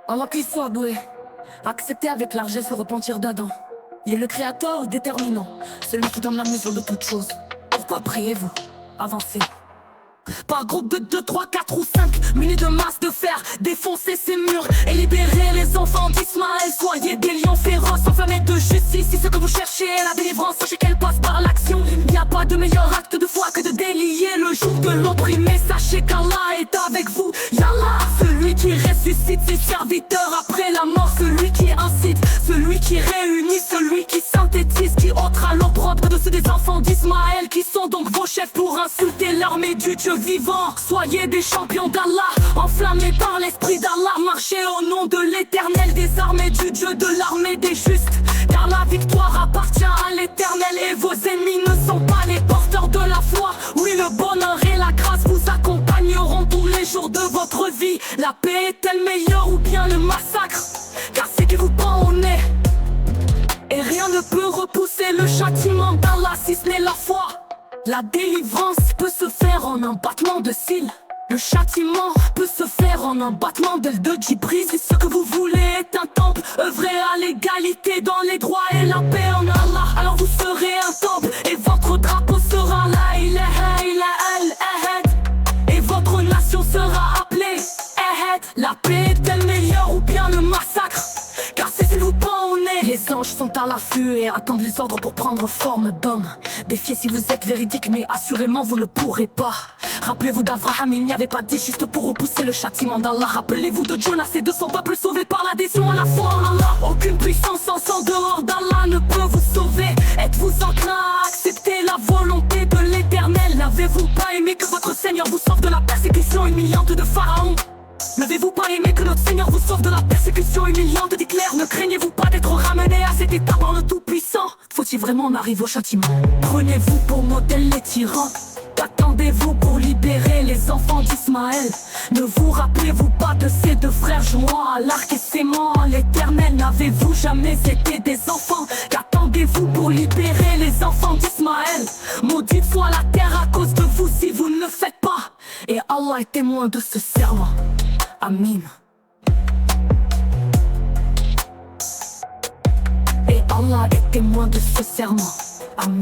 Allah qu'il soit doué, accepter avec largesse, se repentir d'Adam. Il est le créateur déterminant, celui qui donne la mesure de toutes choses. Pourquoi priez-vous? Avancez. Par groupe de 2, 3, 4 ou 5, munis de masses de fer, défoncer ces murs et libérer les enfants d'Ismaël. Soyez des lions féroces, enfermés de justice. Si ce que vous cherchez est la délivrance, sachez qu'elle passe par l'action. Il n'y a pas de meilleur acte de foi que de délier le joug de l'opprimé. Sachez qu'Allah est avec vous. Yallah, celui qui ressuscite ses serviteurs après la mort, celui qui incite, celui qui réunit, celui qui synthétise, qui ôtera l'opprobre de ceux des enfants d'Ismaël, qui sont donc vos chefs pour insulter l'armée du Dieu vivant. Soyez des champions d'Allah, enflammés par l'esprit d'Allah. Marchez au nom de l'éternel, des armées du Dieu, de l'armée des justes. Car la victoire appartient à l'éternel et vos ennemis ne sont pas les porteurs de la foi. Oui, le bonheur et la grâce vous accompagneront tous les jours de votre vie. La paix est-elle meilleure ou bien le massacre? Car c'est qui vous prend au nez. Et rien ne peut repousser le châtiment d'Allah si ce n'est la foi. La délivrance peut se faire en un battement de cils. Le châtiment peut se faire en un battement d'ailes de Djibril. Si ce que vous voulez est un temple, œuvrez à l'égalité dans les droits et la paix en Allah. Alors vous serez un temple et votre drapeau sera la ilaha illa al-ahad. Et votre nation sera appelée Ahad. La paix est-elle meilleure ou bien le massacre? Car c'est vous prend au nez. Les anges sont à l'affût et attendent les ordres pour prendre forme d'homme. Défiez si vous êtes véridique, mais assurément vous ne pourrez pas. Rappelez-vous d'Abraham, il n'y avait pas dit juste pour repousser le châtiment d'Allah. Rappelez-vous de Jonas et de son peuple sauvé par l'adhésion à la foi en Allah. Aucune puissance en dehors d'Allah ne peut vous sauver. Êtes-vous enclin à accepter la volonté de l'éternel? N'avez-vous pas aimé que votre Seigneur vous sauve de la persécution humiliante de Pharaon? N'avez-vous pas aimé que notre Seigneur vous sauve de la persécution humiliante d'Hitler? Ne craignez-vous pas d'être ramené à cet état par le Tout-Puissant? Faut-il vraiment en arriver au châtiment? Prenez-vous pour modèle les tyrans? Qu'attendez-vous pour libérer les enfants d'Ismaël? Ne vous rappelez-vous pas de ces deux frères jouant à l'arc et s'aimant en l'éternel? N'avez-vous jamais été des enfants? Qu'attendez-vous pour libérer les enfants d'Ismaël? Maudite soit la terre à cause de vous si vous ne le faites pas. Et Allah est témoin de ce serment. Amin. Et Allah est témoin de ce serment. Amin.